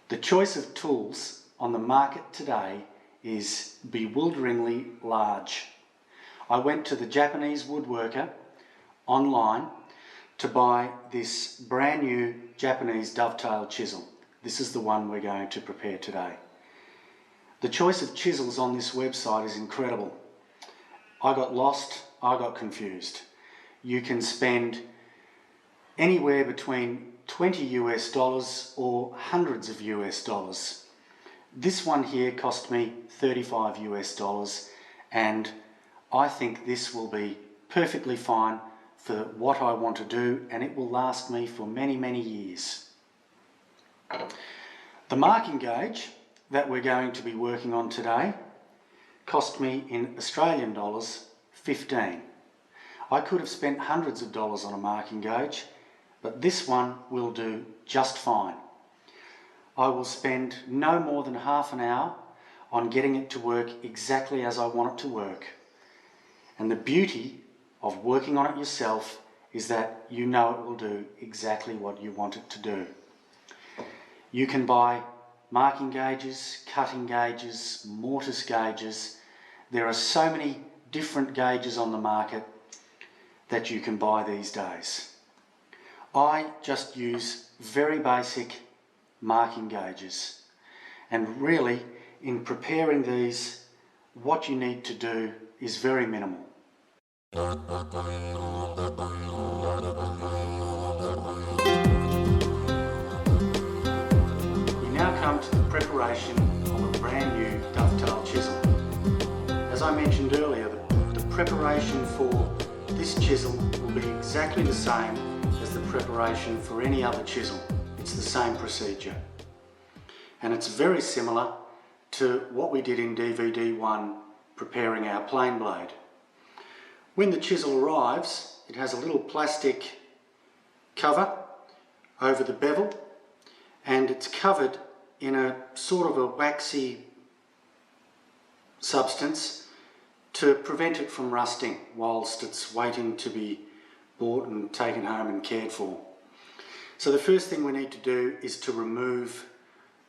The choice of tools on the market today is bewilderingly large. I went to the Japanese woodworker online to buy this brand new Japanese dovetail chisel. This is the one we're going to prepare today. The choice of chisels on this website is incredible. I got lost, I got confused. You can spend anywhere between $20 US or hundreds of US dollars. This one here cost me $35 US, and I think this will be perfectly fine for what I want to do, and it will last me for many, many years. The marking gauge that we're going to be working on today cost me in Australian dollars 15. I could have spent hundreds of dollars on a marking gauge, but this one will do just fine. I will spend no more than half an hour on getting it to work exactly as I want it to work. And the beauty of working on it yourself is that you know it will do exactly what you want it to do. You can buy marking gauges, cutting gauges, mortise gauges. There are so many different gauges on the market that you can buy these days. I just use very basic marking gauges, and really in preparing these what you need to do is very minimal. You now come to the preparation of a brand new dovetail chisel. As I mentioned earlier, the preparation for this chisel will be exactly the same as the preparation for any other chisel. It's the same procedure. And it's very similar to what we did in DVD 1 preparing our plane blade. When the chisel arrives, it has a little plastic cover over the bevel, and it's covered in a sort of a waxy substance to prevent it from rusting whilst it's waiting to be bought and taken home and cared for. So the first thing we need to do is to remove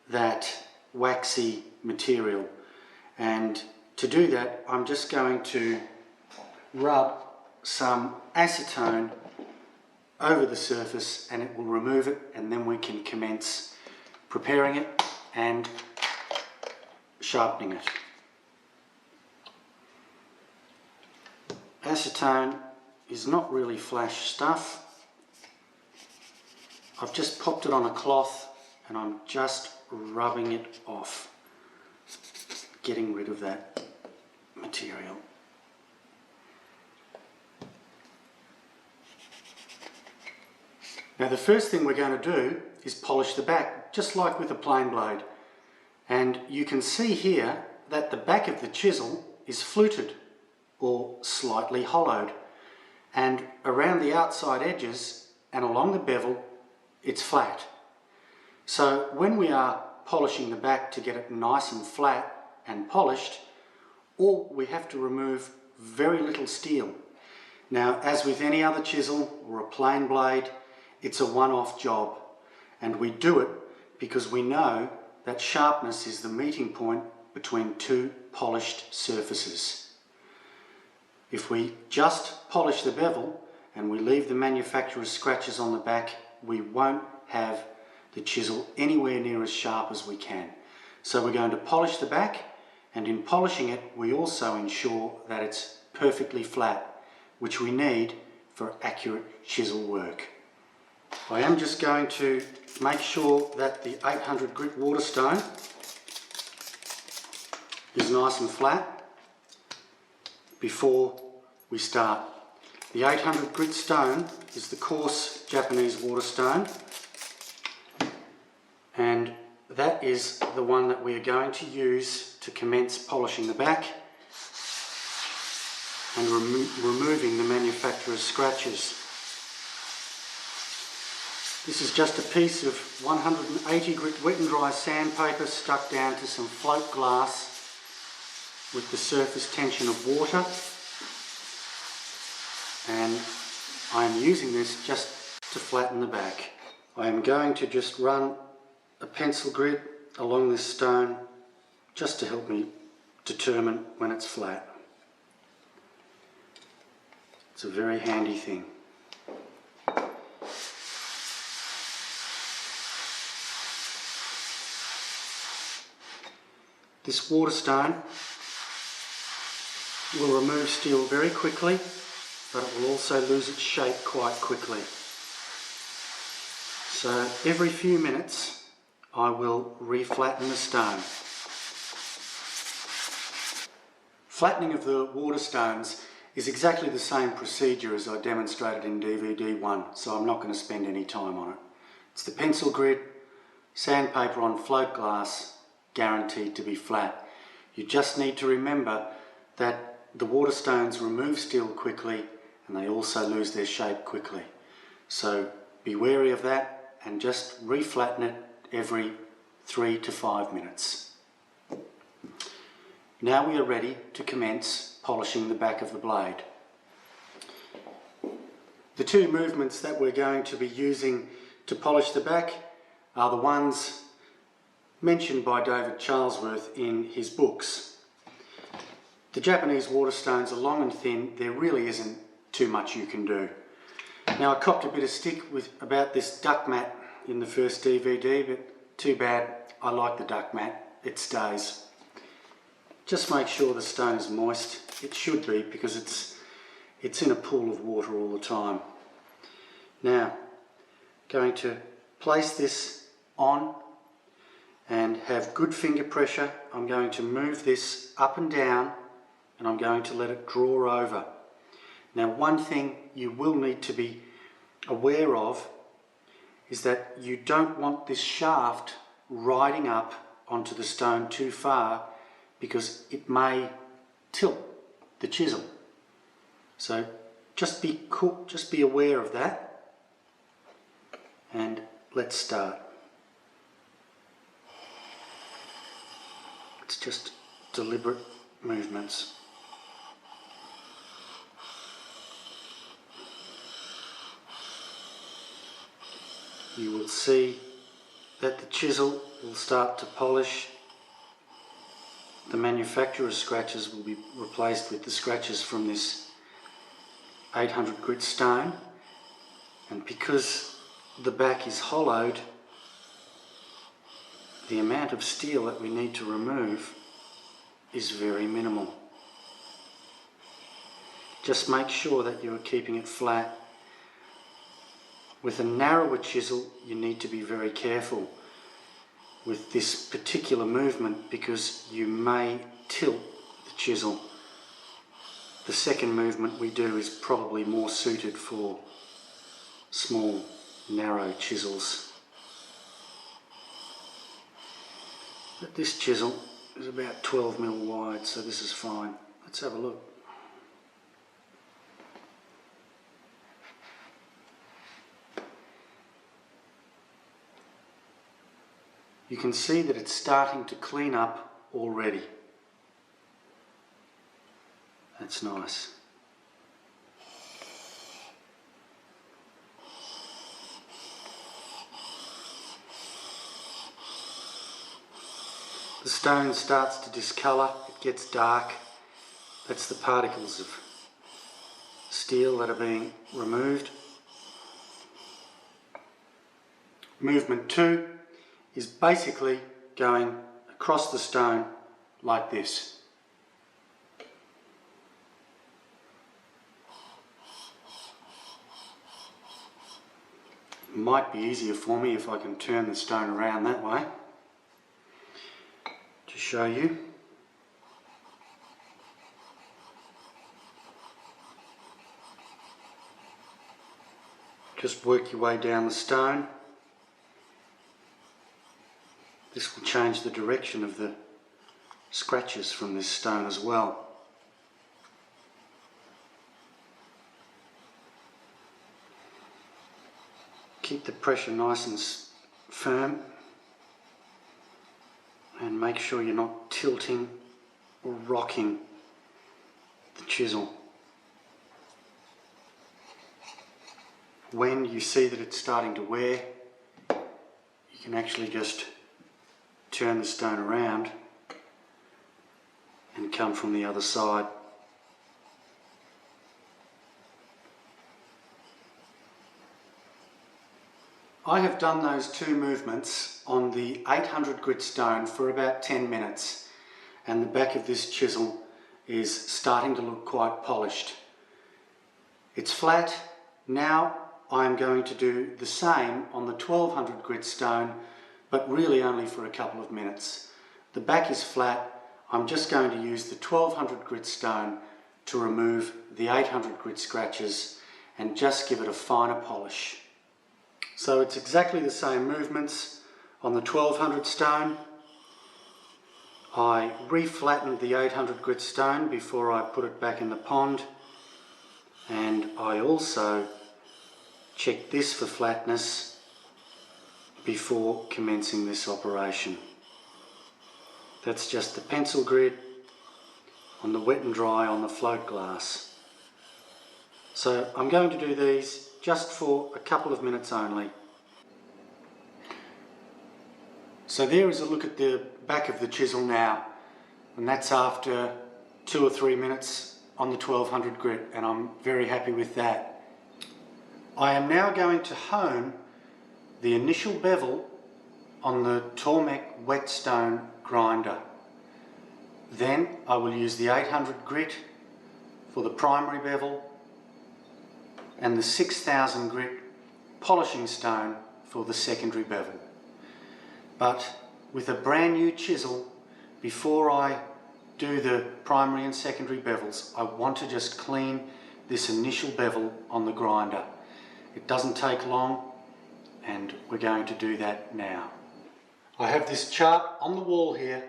that waxy material, and to do that I'm just going to rub some acetone over the surface, and it will remove it, and then we can commence preparing it and sharpening it. Acetone is not really flash stuff. I've just popped it on a cloth and I'm just rubbing it off, getting rid of that material. Now the first thing we're going to do is polish the back, just like with a plane blade. And you can see here that the back of the chisel is fluted or slightly hollowed, and around the outside edges and along the bevel it's flat. So when we are polishing the back to get it nice and flat and polished, all we have to remove very little steel. Now, as with any other chisel or a plane blade, it's a one-off job, and we do it because we know that sharpness is the meeting point between two polished surfaces. If we just polish the bevel and we leave the manufacturer's scratches on the back, we won't have the chisel anywhere near as sharp as we can. So we're going to polish the back, and in polishing it we also ensure that it's perfectly flat, which we need for accurate chisel work. I am just going to make sure that the 800 grit waterstone is nice and flat before we start. The 800 grit stone is the coarse Japanese waterstone, and that is the one that we are going to use to commence polishing the back and removing the manufacturer's scratches. This is just a piece of 180 grit wet and dry sandpaper stuck down to some float glass with the surface tension of water, and I'm using this just to flatten the back. I am going to just run a pencil grid along this stone just to help me determine when it's flat. It's a very handy thing. This waterstone will remove steel very quickly, but it will also lose its shape quite quickly. So every few minutes I will reflatten the stone. Flattening of the waterstones is exactly the same procedure as I demonstrated in DVD 1, so I'm not going to spend any time on it. It's the pencil grid, sandpaper on float glass, guaranteed to be flat. You just need to remember that the waterstones remove steel quickly and they also lose their shape quickly. So be wary of that and just reflatten it every 3 to 5 minutes. Now we are ready to commence polishing the back of the blade. The two movements that we're going to be using to polish the back are the ones mentioned by David Charlesworth in his books. The Japanese waterstones are long and thin. There really isn't too much you can do. Now, I copped a bit of stick about this duck mat in the first DVD, but too bad. I like the duck mat. It stays. Just make sure the stone is moist. It should be, because it's in a pool of water all the time. Now, going to place this on and have good finger pressure. I'm going to move this up and down and I'm going to let it draw over. Now, one thing you will need to be aware of is that you don't want this shaft riding up onto the stone too far, because it may tilt the chisel. So just be aware of that, and let's start. It's just deliberate movements. You will see that the chisel will start to polish. The manufacturer's scratches will be replaced with the scratches from this 800 grit stone, and because the back is hollowed, the amount of steel that we need to remove is very minimal. Just make sure that you are keeping it flat. With a narrower chisel, you need to be very careful with this particular movement, because you may tilt the chisel. The second movement we do is probably more suited for small, narrow chisels. But this chisel is about 12mm wide, so this is fine. Let's have a look. You can see that it's starting to clean up already. That's nice. The stone starts to discolour, it gets dark. That's the particles of steel that are being removed. Movement 2 is basically going across the stone like this. It might be easier for me if I can turn the stone around that way to show you. Just work your way down the stone. This will change the direction of the scratches from this stone as well. Keep the pressure nice and firm, and make sure you're not tilting or rocking the chisel. When you see that it's starting to wear, you you can actually just turn the stone around and come from the other side. I have done those two movements on the 800 grit stone for about 10 minutes, and the back of this chisel is starting to look quite polished. It's flat. Now I am going to do the same on the 1200 grit stone, but really only for a couple of minutes. The back is flat. I'm just going to use the 1200 grit stone to remove the 800 grit scratches and just give it a finer polish. So it's exactly the same movements on the 1200 stone. I re-flattened the 800 grit stone before I put it back in the pond, and I also checked this for flatness before commencing this operation. That's just the pencil grid on the wet and dry on the float glass. So I'm going to do these just for a couple of minutes only. So there is a look at the back of the chisel now, and that's after 2 or 3 minutes on the 1200 grit, and I'm very happy with that. I am now going to hone the initial bevel on the Tormek whetstone grinder. Then I will use the 800 grit for the primary bevel and the 6000 grit polishing stone for the secondary bevel. But with a brand new chisel, before I do the primary and secondary bevels, I want to just clean this initial bevel on the grinder. It doesn't take long, and we're going to do that now. I have this chart on the wall here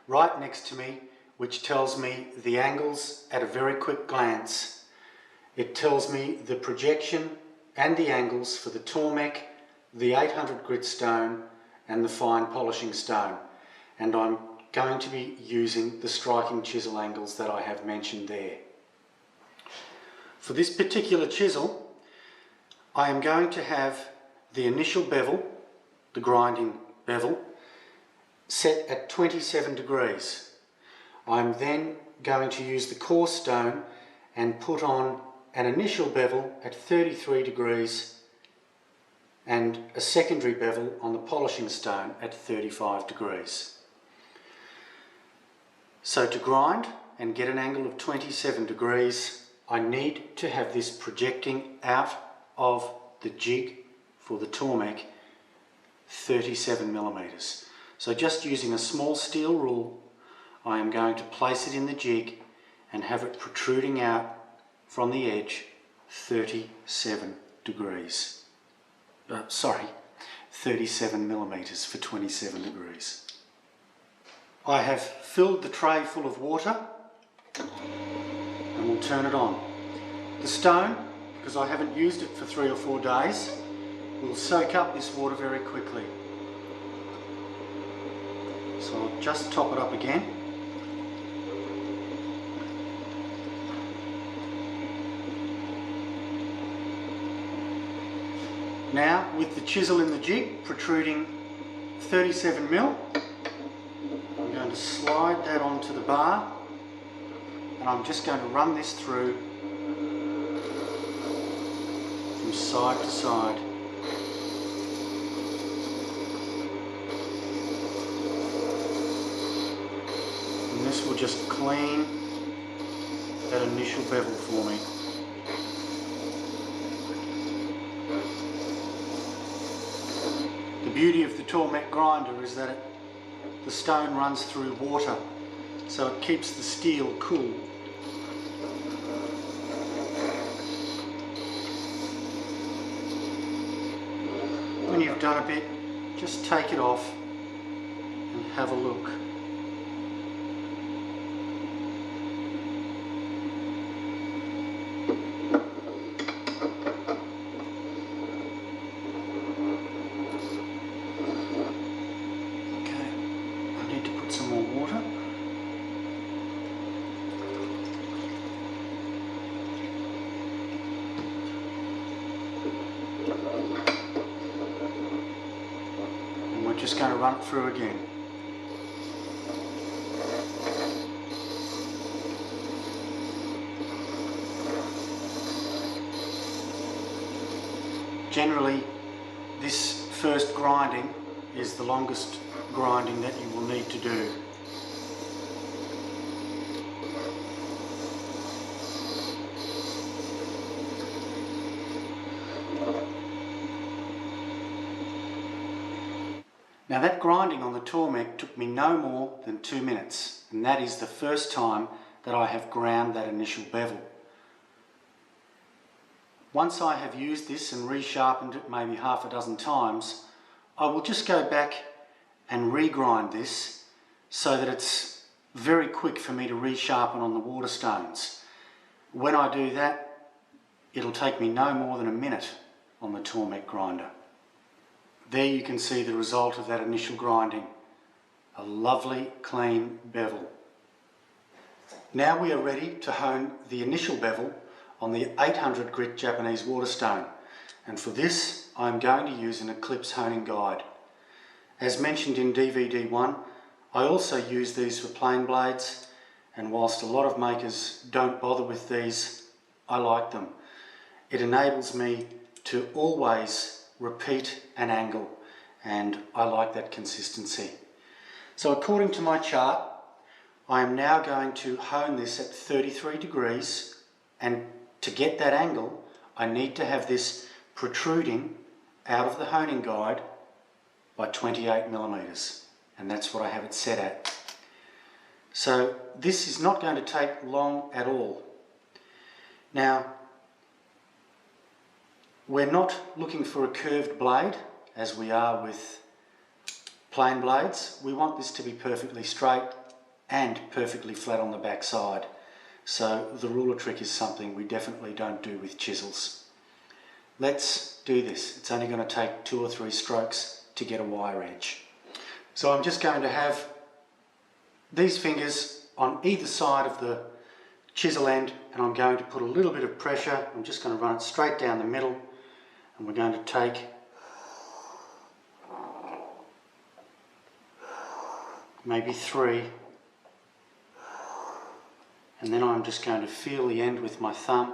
right next to me, which tells me the angles at a very quick glance. It tells me the projection and the angles for the Tormek, the 800 grit stone and the fine polishing stone, and I'm going to be using the striking chisel angles that I have mentioned there. For this particular chisel, I am going to have the initial bevel, the grinding bevel, set at 27 degrees. I'm then going to use the core stone and put on an initial bevel at 33 degrees and a secondary bevel on the polishing stone at 35 degrees. So to grind and get an angle of 27 degrees, I need to have this projecting out of the jig for the Tormek 37 millimeters. So just using a small steel rule, I am going to place it in the jig and have it protruding out from the edge 37 degrees. 37 millimeters for 27 degrees. I have filled the tray full of water and we'll turn it on. The stone, because I haven't used it for 3 or 4 days, will soak up this water very quickly. So I'll just top it up again. Now, with the chisel in the jig protruding 37 mil, I'm going to slide that onto the bar, and I'm just going to run this through from side to side. And this will just clean that initial bevel for me. The beauty of the Tormek grinder is that the stone runs through water, so it keeps the steel cool. When you've done a bit, just take it off and have a look. Some more water. And just going to run it through again. Generally, this first grinding is the longest grinding that you will need to do. Now that grinding on the Tormek took me no more than 2 minutes, and that is the first time that I have ground that initial bevel. Once I have used this and resharpened it maybe half a dozen times, I will just go back and regrind this so that it's very quick for me to resharpen on the waterstones. When I do that, it'll take me no more than a minute on the Tormek grinder. There you can see the result of that initial grinding. A lovely clean bevel. Now we are ready to hone the initial bevel on the 800 grit Japanese waterstone, and for this I am going to use an Eclipse honing guide. As mentioned in DVD 1, I also use these for plain blades, and whilst a lot of makers don't bother with these, I like them. It enables me to always repeat an angle, and I like that consistency. So according to my chart, I am now going to hone this at 33 degrees, and to get that angle I need to have this protruding out of the honing guide by 28 millimeters, and that's what I have it set at. So this is not going to take long at all. Now, we're not looking for a curved blade as we are with plain blades. We want this to be perfectly straight and perfectly flat on the back side. So the ruler trick is something we definitely don't do with chisels. Let's do this. It's only going to take 2 or 3 strokes to get a wire edge. So I'm just going to have these fingers on either side of the chisel end, and I'm going to put a little bit of pressure. I'm just going to run it straight down the middle, and we're going to take maybe 3, and then I'm just going to feel the end with my thumb,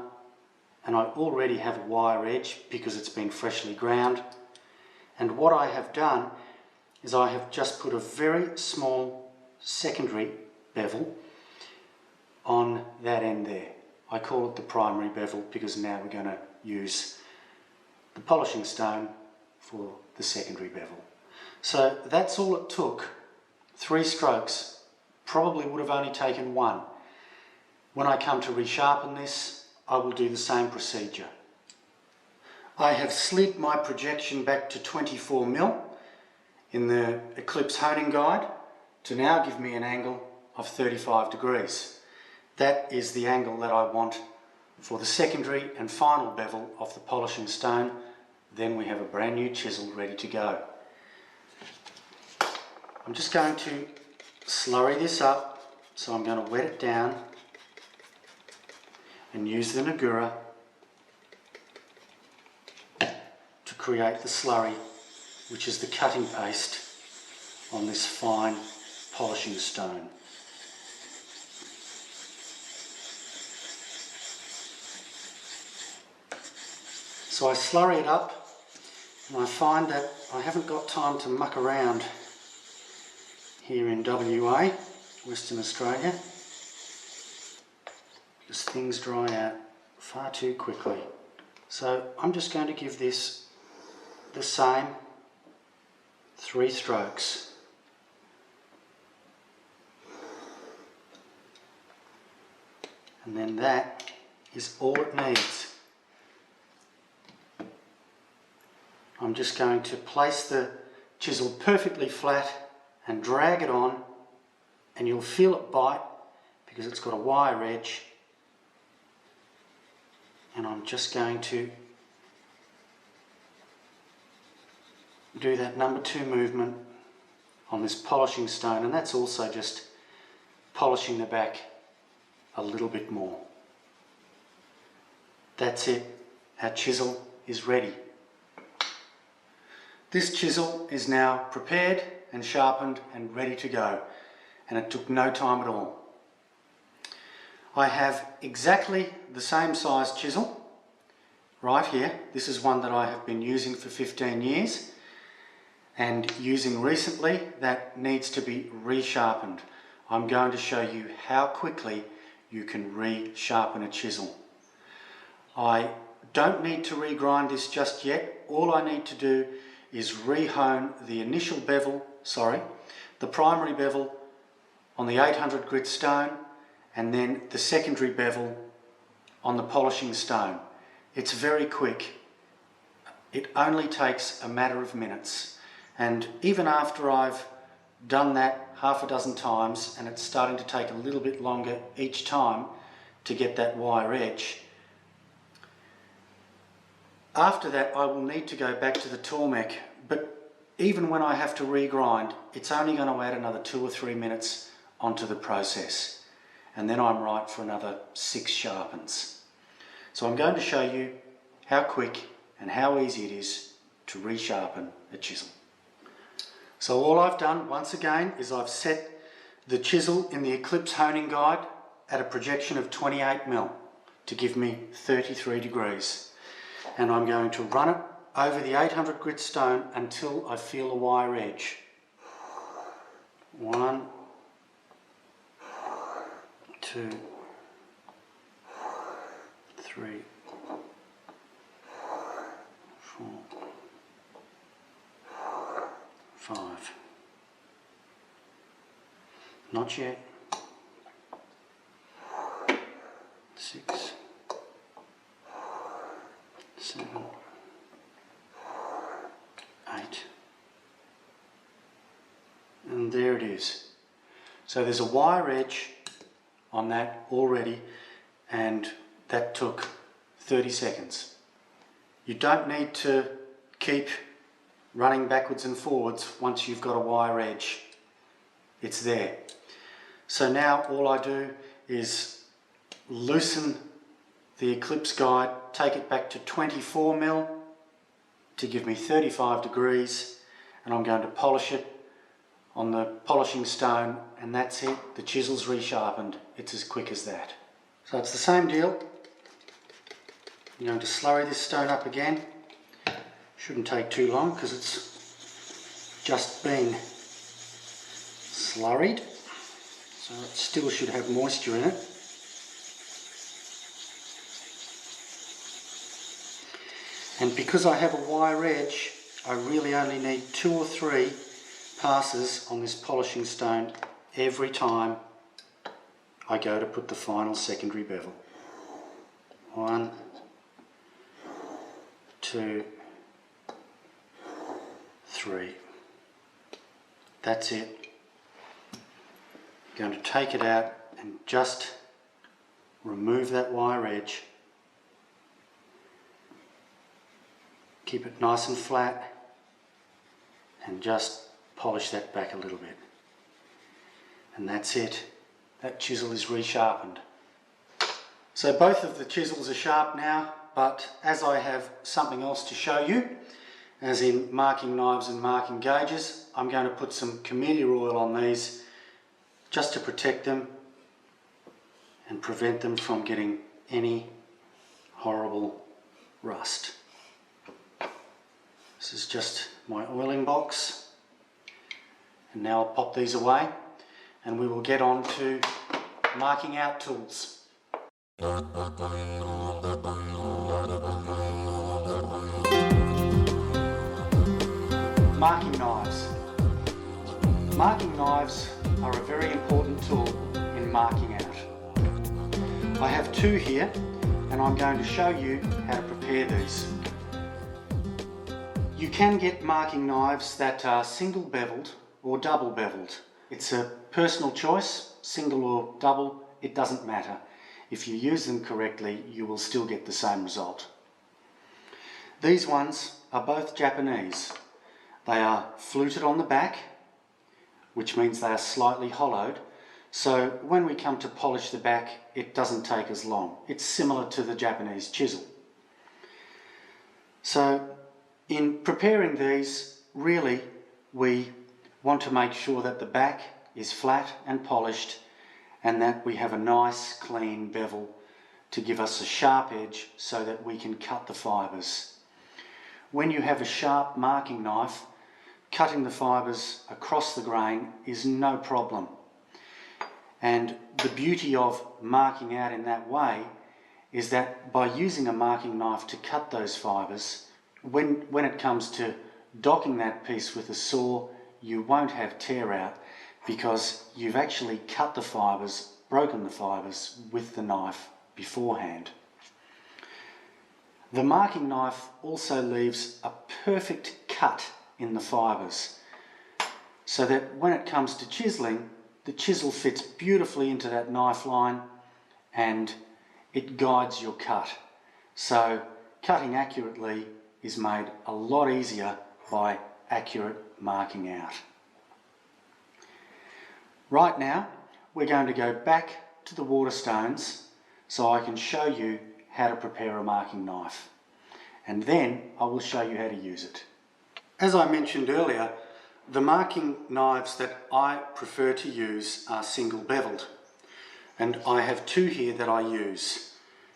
and I already have a wire edge because it's been freshly ground. And what I have done is I have just put a very small secondary bevel on that end there. I call it the primary bevel because now we're going to use the polishing stone for the secondary bevel. So that's all it took. 3 strokes. Probably would have only taken 1. When I come to resharpen this, I will do the same procedure. I have slid my projection back to 24mm in the Eclipse honing guide to now give me an angle of 35 degrees. That is the angle that I want for the secondary and final bevel of the polishing stone. Then we have a brand new chisel ready to go. I'm just going to slurry this up, so I'm going to wet it down and use the Nagura to create the slurry, which is the cutting paste on this fine polishing stone. So I slurry it up, and I find that I haven't got time to muck around here in WA, Western Australia, because things dry out far too quickly. So I'm just going to give this the same 3 strokes. And then that is all it needs. I'm just going to place the chisel perfectly flat and drag it on, and you'll feel it bite because it's got a wire edge. And I'm just going to do that number 2 movement on this polishing stone, and that's also just polishing the back a little bit more. That's it. Our chisel is ready. This chisel is now prepared and sharpened and ready to go, and it took no time at all. I have exactly the same size chisel right here. This is one that I have been using for 15 years and using recently that needs to be resharpened. I'm going to show you how quickly you can resharpen a chisel. I don't need to regrind this just yet. All I need to do is rehone the initial bevel, the primary bevel on the 800 grit stone and then the secondary bevel on the polishing stone. It's very quick. It only takes a matter of minutes, and even after I've done that half a dozen times and it's starting to take a little bit longer each time to get that wire edge, after that I will need to go back to the Tormek, but even when I have to regrind, it's only going to add another 2 or 3 minutes onto the process, and then I'm right for another 6 sharpens. So I'm going to show you how quick and how easy it is to resharpen a chisel. So all I've done once again is I've set the chisel in the Eclipse honing guide at a projection of 28mm to give me 33 degrees. And I'm going to run it over the 800 grit stone until I feel a wire edge. 1, 2, 3, 4, 5. Not yet. 6, 7, 8. And there it is. So there's a wire edge on that already, and that took 30 seconds. You don't need to keep running backwards and forwards once you've got a wire edge. It's there. So now all I do is loosen the Eclipse guide, take it back to 24mm to give me 35 degrees, and I'm going to polish it on the polishing stone, and that's it. The chisel's resharpened. It's as quick as that. So it's the same deal. I'm going to slurry this stone up again. Shouldn't take too long because it's just been slurried, so it still should have moisture in it. And because I have a wire edge, I really only need 2 or 3 passes on this polishing stone every time I go to put the final secondary bevel. 1, 2, 3. That's it. I'm going to take it out and just remove that wire edge. Keep it nice and flat and just polish that back a little bit. And that's it. That chisel is resharpened. So both of the chisels are sharp now, but as I have something else to show you, as in marking knives and marking gauges, I'm going to put some camellia oil on these just to protect them and prevent them from getting any horrible rust. This is just my oiling box, and now I'll pop these away and we will get on to marking out tools. Marking knives. Marking knives are a very important tool in marking out. I have 2 here, and I'm going to show you how to prepare these. You can get marking knives that are single beveled or double beveled. It's a personal choice, single or double, it doesn't matter. If you use them correctly, you will still get the same result. These ones are both Japanese. They are fluted on the back, which means they are slightly hollowed, so when we come to polish the back, it doesn't take as long. It's similar to the Japanese chisel. So in preparing these, really we want to make sure that the back is flat and polished and that we have a nice clean bevel to give us a sharp edge so that we can cut the fibres. When you have a sharp marking knife, cutting the fibres across the grain is no problem. And the beauty of marking out in that way is that by using a marking knife to cut those fibres, when it comes to docking that piece with a saw, you won't have tear out because you've actually cut the fibres, broken the fibres with the knife beforehand. The marking knife also leaves a perfect cut in the fibres so that when it comes to chiselling, the chisel fits beautifully into that knife line and it guides your cut. So cutting accurately is made a lot easier by accurate marking out. Right now we're going to go back to the waterstones so I can show you how to prepare a marking knife, and then I will show you how to use it. As I mentioned earlier, the marking knives that I prefer to use are single beveled, and I have two here that I use.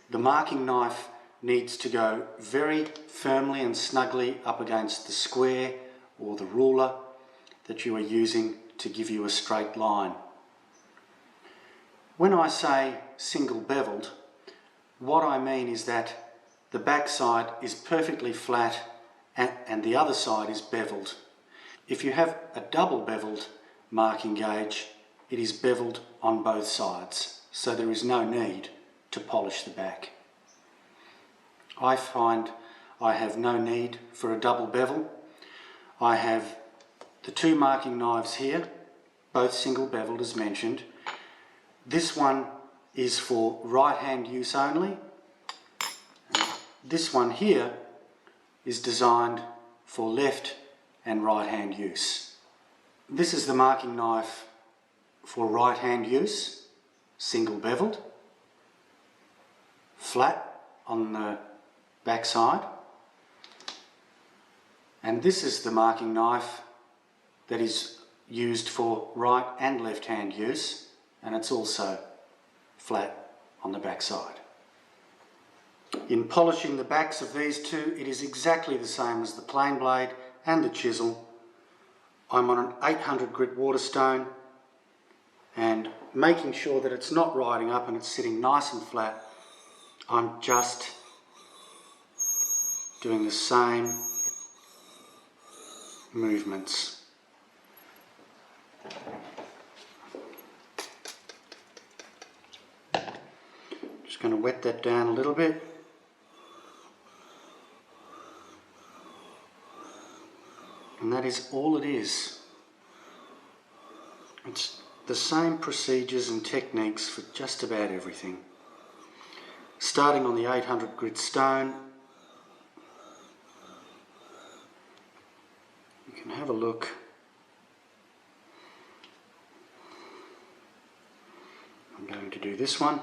The marking knife needs to go very firmly and snugly up against the square or the ruler that you are using to give you a straight line. When I say single beveled, what I mean is that the back side is perfectly flat and the other side is beveled. If you have a double beveled marking gauge, it is beveled on both sides, so there is no need to polish the back. I find I have no need for a double bevel. I have the two marking knives here, both single beveled as mentioned. This one is for right hand use only. This one here is designed for left and right hand use. This is the marking knife for right hand use, single beveled, flat on the back side. And this is the marking knife that is used for right and left hand use, and it's also flat on the back side. In polishing the backs of these two, it is exactly the same as the plain blade and the chisel. I'm on an 800 grit waterstone and making sure that it's not riding up and it's sitting nice and flat, I'm just doing the same movements. Just going to wet that down a little bit. And that is all it is. It's the same procedures and techniques for just about everything. Starting on the 800 grit stone, you can have a look. I'm going to do this one.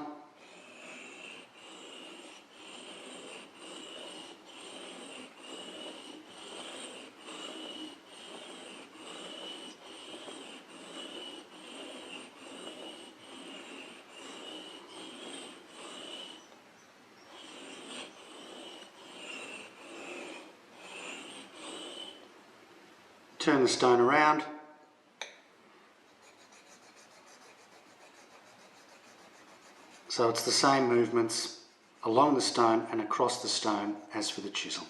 Turn the stone around. So it's the same movements along the stone and across the stone as for the chisel.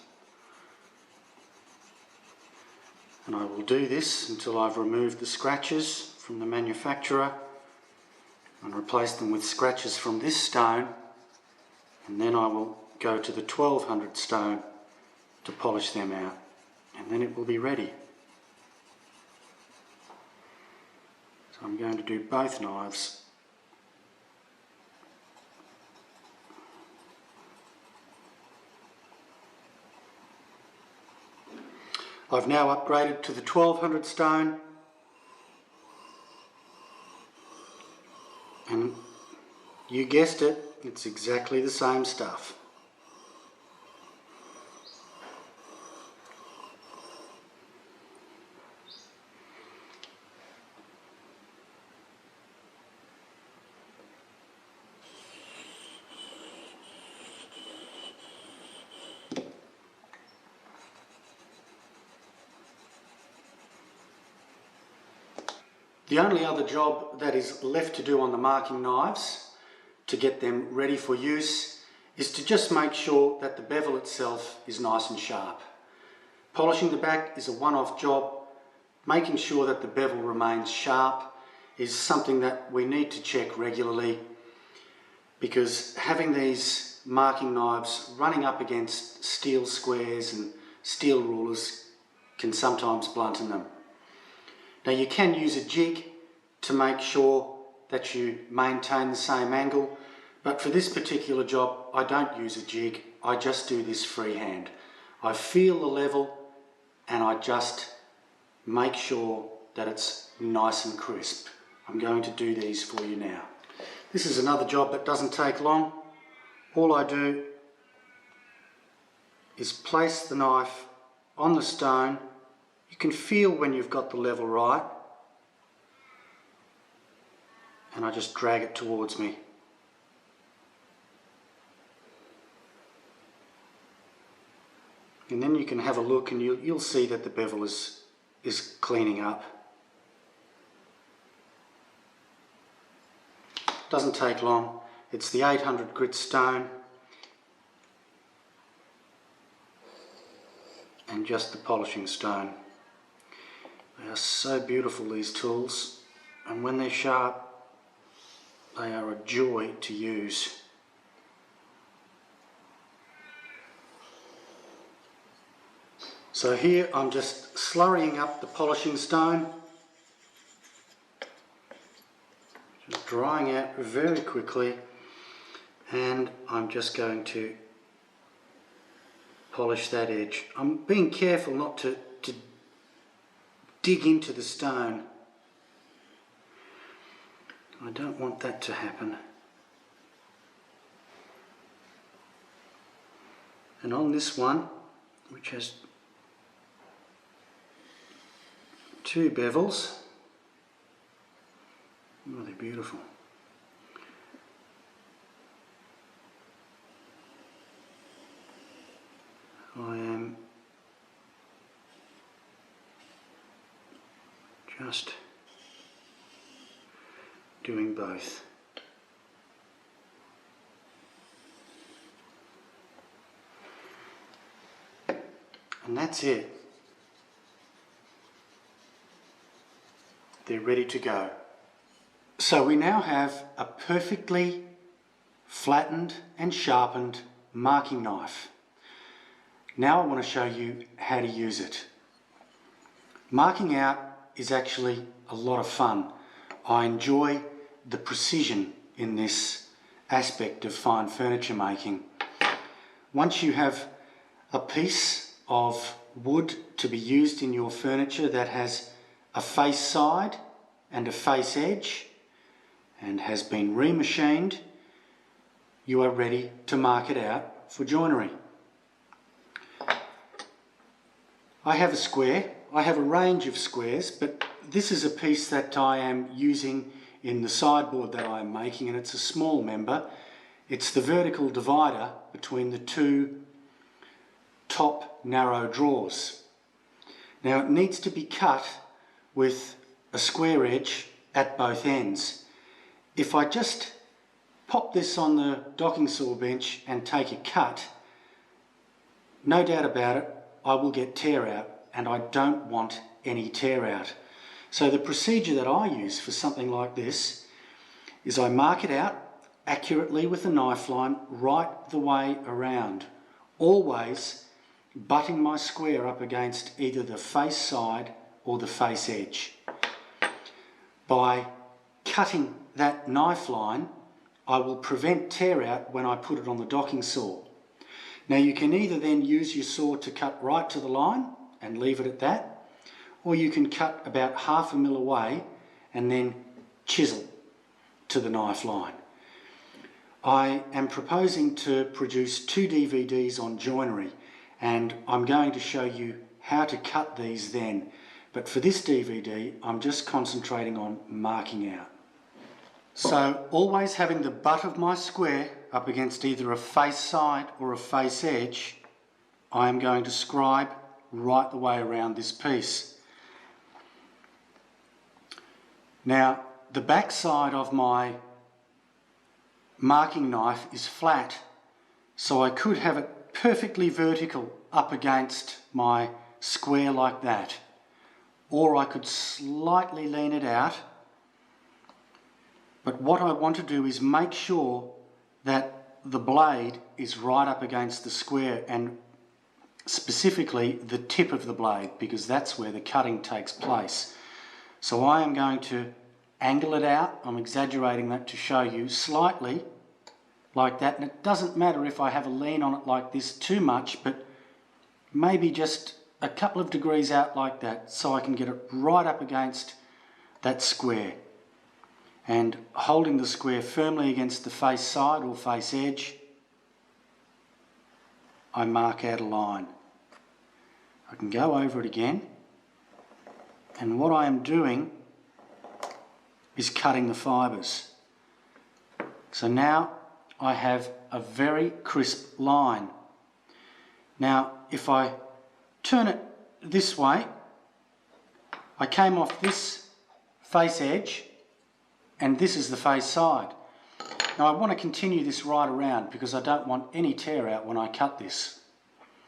And I will do this until I've removed the scratches from the manufacturer and replace them with scratches from this stone, and then I will go to the 1200 stone to polish them out, and then it will be ready. So I'm going to do both knives. I've now upgraded to the 1200 stone, and you guessed it, it's exactly the same stuff. The only other job that is left to do on the marking knives to get them ready for use is to just make sure that the bevel itself is nice and sharp. Polishing the back is a one-off job. Making sure that the bevel remains sharp is something that we need to check regularly, because having these marking knives running up against steel squares and steel rulers can sometimes blunten them. Now you can use a jig to make sure that you maintain the same angle, but for this particular job I don't use a jig, I just do this freehand. I feel the level and I just make sure that it's nice and crisp. I'm going to do these for you now. This is another job that doesn't take long. All I do is place the knife on the stone. You can feel when you've got the level right, and I just drag it towards me. And then you can have a look and you'll see that the bevel is cleaning up. Doesn't take long. It's the 800 grit stone and just the polishing stone. They are so beautiful, these tools, and when they're sharp they are a joy to use. So here I'm just slurrying up the polishing stone, just drying out very quickly, and I'm just going to polish that edge. I'm being careful not to dig into the stone. I don't want that to happen. And on this one, which has two bevels, oh, they're beautiful. I am just doing both. And that's it. They're ready to go. So we now have a perfectly flattened and sharpened marking knife. Now I want to show you how to use it. Marking out is actually a lot of fun. I enjoy the precision in this aspect of fine furniture making. Once you have a piece of wood to be used in your furniture that has a face side and a face edge and has been remachined, you are ready to mark it out for joinery. I have a square. I have a range of squares, but this is a piece that I am using in the sideboard that I am making, and it's a small member. It's the vertical divider between the two top narrow drawers. Now it needs to be cut with a square edge at both ends. If I just pop this on the docking saw bench and take a cut, no doubt about it, I will get tear out, and I don't want any tear out. So the procedure that I use for something like this is I mark it out accurately with a knife line right the way around, always butting my square up against either the face side or the face edge. By cutting that knife line, I will prevent tear out when I put it on the docking saw. Now you can either then use your saw to cut right to the line and leave it at that, or you can cut about 1/2 mil away and then chisel to the knife line. I am proposing to produce 2 DVDs on joinery, and I'm going to show you how to cut these then. But for this DVD, I'm just concentrating on marking out. So always having the butt of my square up against either a face side or a face edge, I am going to scribe right the way around this piece. Now, the back side of my marking knife is flat, so I could have it perfectly vertical up against my square like that, or I could slightly lean it out. But what I want to do is make sure that the blade is right up against the square, and specifically the tip of the blade, because that's where the cutting takes place. So I am going to angle it out. I'm exaggerating that to show you, slightly like that, and it doesn't matter if I have a lean on it like this too much, but maybe just a couple of degrees out like that, so I can get it right up against that square. And holding the square firmly against the face side or face edge, I mark out a line. I can go over it again, and what I am doing is cutting the fibres. So now I have a very crisp line. Now if I turn it this way, I came off this face edge and this is the face side. Now I want to continue this right around because I don't want any tear out when I cut this.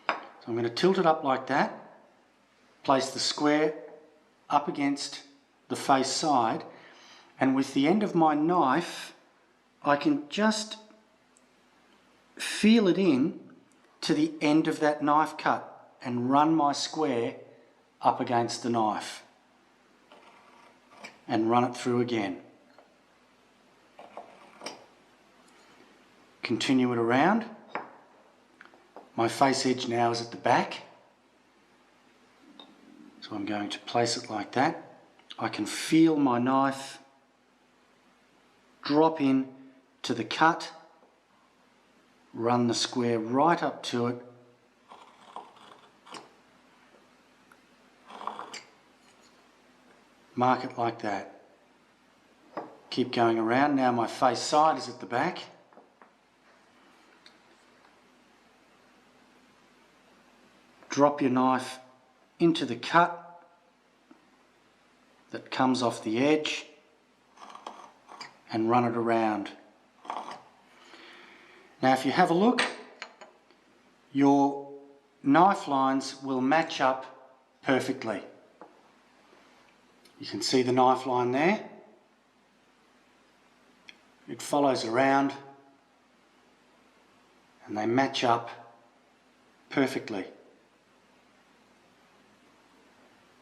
So I'm going to tilt it up like that, place the square up against the face side, and with the end of my knife I can just feel it in to the end of that knife cut and run my square up against the knife and run it through again. Continue it around. My face edge now is at the back, so I'm going to place it like that. I can feel my knife drop in to the cut, run the square right up to it, mark it like that. Keep going around. Now my face side is at the back. Drop your knife into the cut that comes off the edge and run it around. Now if you have a look, your knife lines will match up perfectly. You can see the knife line there. It follows around and they match up perfectly.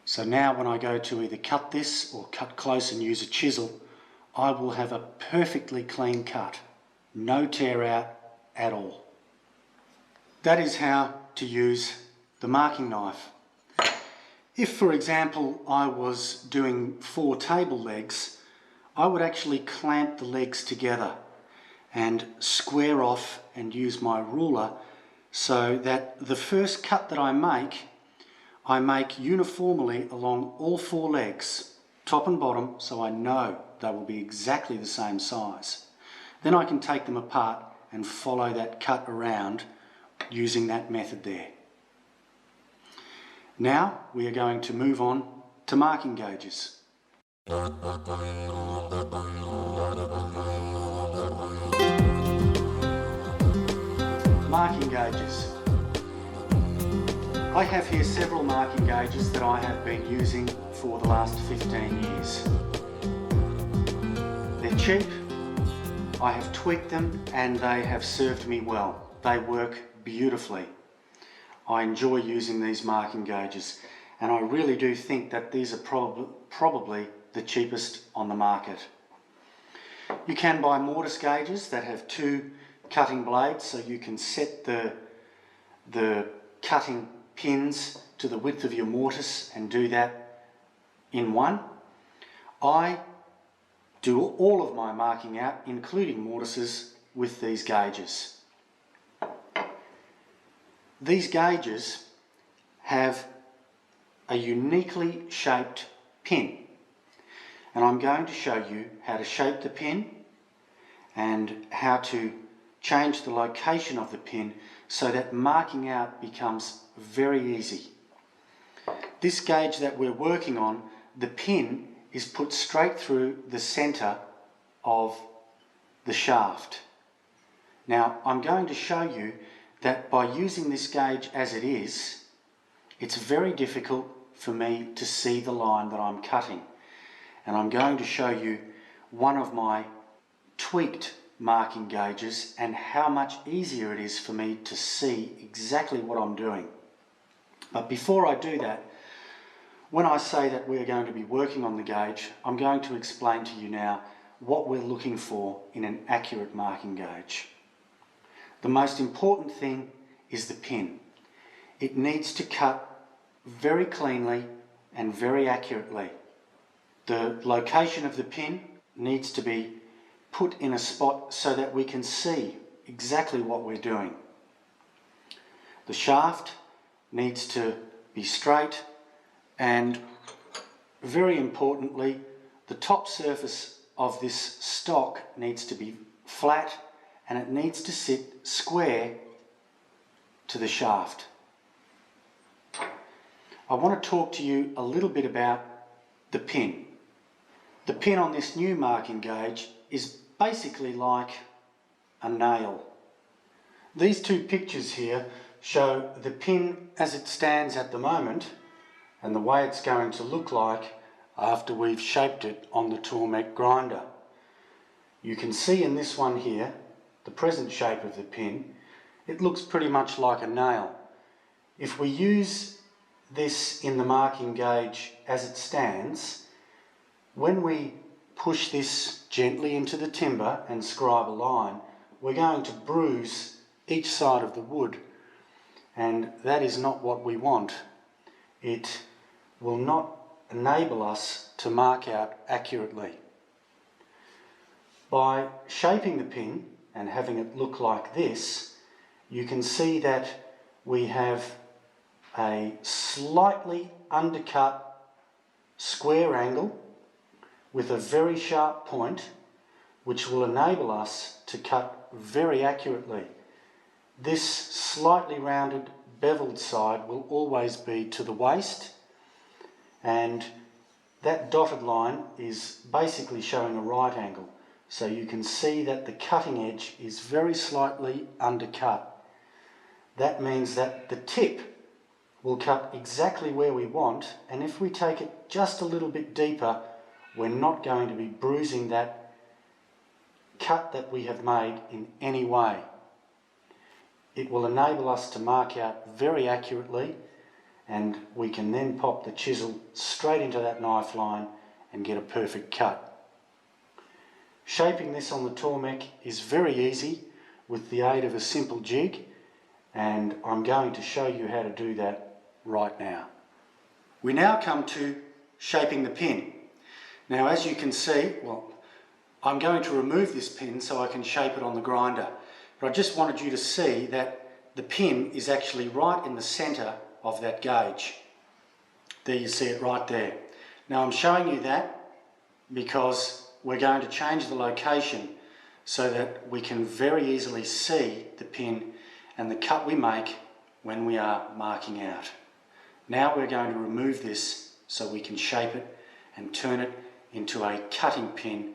So now when I go to either cut this or cut close and use a chisel, I will have a perfectly clean cut. No tear out at all. That is how to use the marking knife. If, for example, I was doing 4 table legs, I would actually clamp the legs together and square off and use my ruler so that the first cut that I make uniformly along all 4 legs, top and bottom, so I know they will be exactly the same size. Then I can take them apart and follow that cut around using that method there. Now we are going to move on to marking gauges. Marking gauges. I have here several marking gauges that I have been using for the last 15 years. They're cheap, I have tweaked them and they have served me well. They work beautifully. I enjoy using these marking gauges and I really do think that these are probably the cheapest on the market. You can buy mortise gauges that have 2 cutting blades, so you can set the cutting pins to the width of your mortise and do that in one. I do all of my marking out, including mortises, with these gauges. These gauges have a uniquely shaped pin, and I'm going to show you how to shape the pin and how to change the location of the pin so that marking out becomes very easy. This gauge that we're working on, the pin is put straight through the centre of the shaft. Now I'm going to show you that by using this gauge as it is, it's very difficult for me to see the line that I'm cutting. And I'm going to show you one of my tweaked marking gauges and how much easier it is for me to see exactly what I'm doing. But before I do that, when I say that we're going to be working on the gauge, I'm going to explain to you now what we're looking for in an accurate marking gauge. The most important thing is the pin. It needs to cut very cleanly and very accurately. The location of the pin needs to be put in a spot so that we can see exactly what we're doing. The shaft needs to be straight, and very importantly, the top surface of this stock needs to be flat and it needs to sit square to the shaft. I want to talk to you a little bit about the pin. The pin on this new marking gauge is basically like a nail. These two pictures here show the pin as it stands at the moment and the way it's going to look like after we've shaped it on the Tormek grinder. You can see in this one here, the present shape of the pin, it looks pretty much like a nail. If we use this in the marking gauge as it stands, when we push this gently into the timber and scribe a line, we're going to bruise each side of the wood, and that is not what we want. It will not enable us to mark out accurately. By shaping the pin and having it look like this, you can see that we have a slightly undercut square angle with a very sharp point, which will enable us to cut very accurately. This slightly rounded beveled side will always be to the waste, and that dotted line is basically showing a right angle. So you can see that the cutting edge is very slightly undercut. That means that the tip will cut exactly where we want, and if we take it just a little bit deeper, we're not going to be bruising that cut that we have made in any way. It will enable us to mark out very accurately, and we can then pop the chisel straight into that knife line and get a perfect cut. Shaping this on the Tormek is very easy with the aid of a simple jig, and I'm going to show you how to do that right now. We now come to shaping the pin. Now, as you can see, I'm going to remove this pin so I can shape it on the grinder, but I just wanted you to see that the pin is actually right in the centre of that gauge. There, you see it right there. Now I'm showing you that because we're going to change the location so that we can very easily see the pin and the cut we make when we are marking out. Now we're going to remove this so we can shape it and turn it into a cutting pin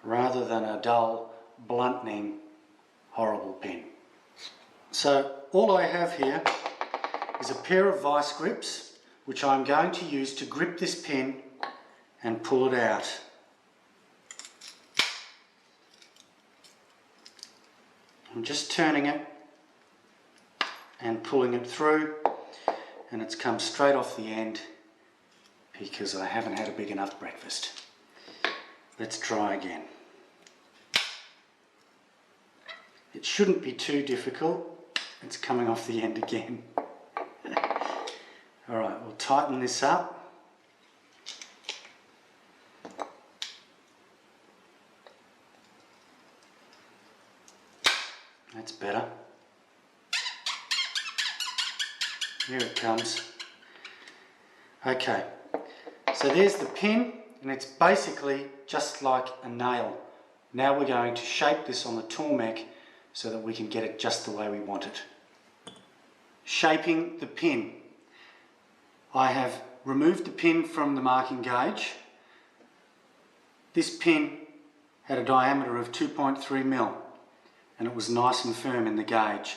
rather than a dull, blunting, horrible pin. So all I have here is a pair of vice grips which I'm going to use to grip this pin and pull it out. I'm just turning it and pulling it through, and it's come straight off the end because I haven't had a big enough breakfast. Let's try again. It shouldn't be too difficult. It's coming off the end again. Alright, we'll tighten this up. That's better. Here it comes. Okay, so there's the pin, and it's basically just like a nail. Now we're going to shape this on the Tormek so that we can get it just the way we want it. Shaping the pin. I have removed the pin from the marking gauge. This pin had a diameter of 2.3 mil and it was nice and firm in the gauge.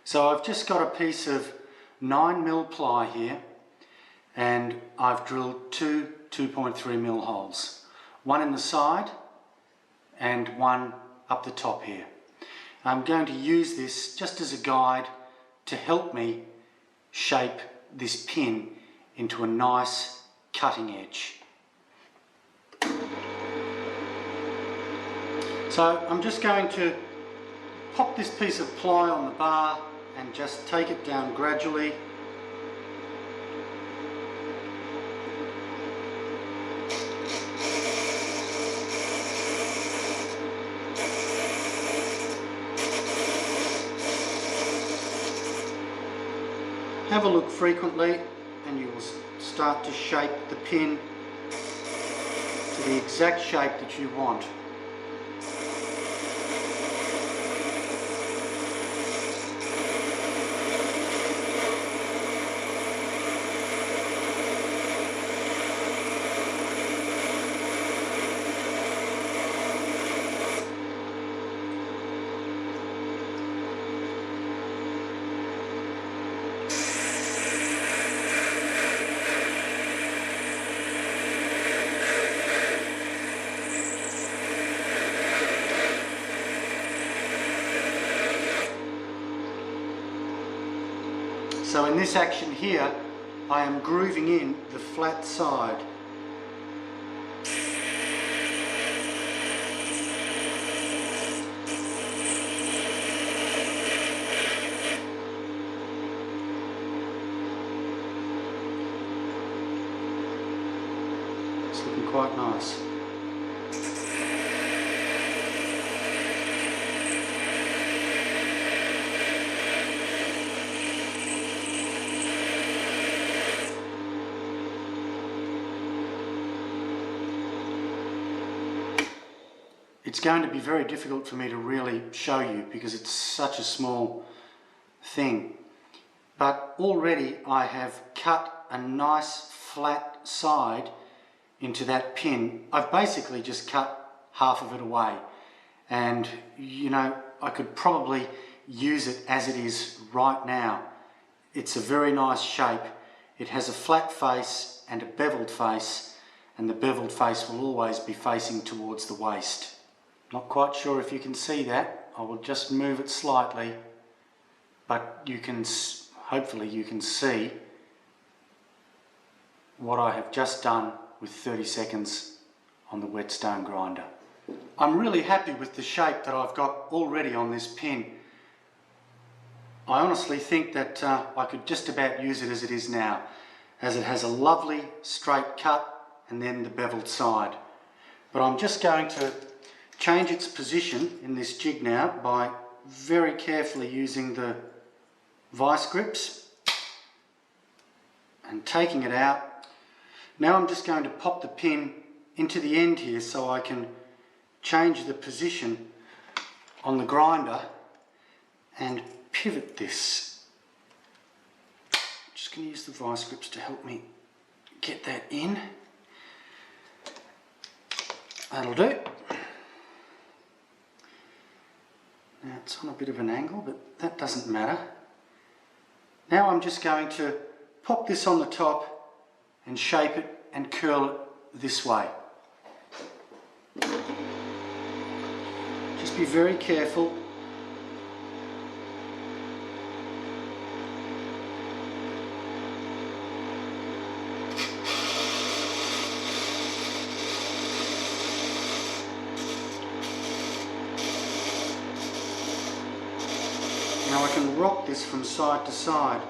So I've just got a piece of 9 mil ply here and I've drilled two 2.3 mil holes. One in the side and one up the top here. I'm going to use this just as a guide to help me shape this pin into a nice cutting edge. So I'm just going to pop this piece of ply on the bar and just take it down gradually. Have a look frequently and you will start to shape the pin to the exact shape that you want. So in this action here, I am grooving in the flat side. It's looking quite nice. It's going to be very difficult for me to really show you because it's such a small thing. But already I have cut a nice flat side into that pin. I've basically just cut half of it away. And you know, I could probably use it as it is right now. It's a very nice shape. It has a flat face and a beveled face, and the beveled face will always be facing towards the waist. Not quite sure if you can see that. I will just move it slightly, but you can, hopefully you can see what I have just done with 30 seconds on the whetstone grinder. I'm really happy with the shape that I've got already on this pin. I honestly think that I could just about use it as it is now, as it has a lovely straight cut and then the beveled side. But I'm just going to change its position in this jig now by very carefully using the vice grips and taking it out. Now I'm just going to pop the pin into the end here so I can change the position on the grinder and pivot this. I'm just going to use the vice grips to help me get that in. That'll do. Now it's on a bit of an angle, but that doesn't matter. Now I'm just going to pop this on the top and shape it and curl it this way. Just be very careful. Now I can rock this from side to side.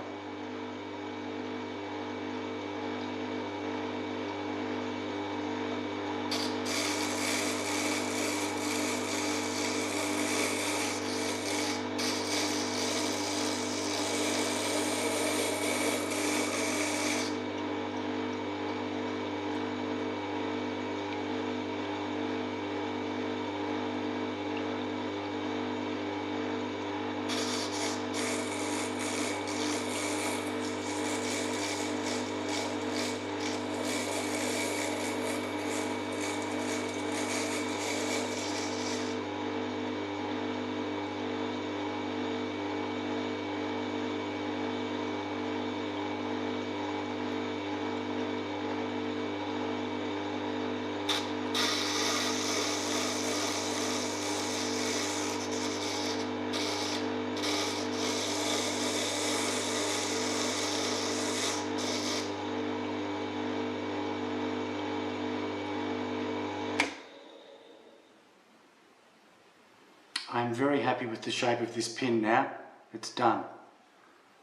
I'm very happy with the shape of this pin now. It's done.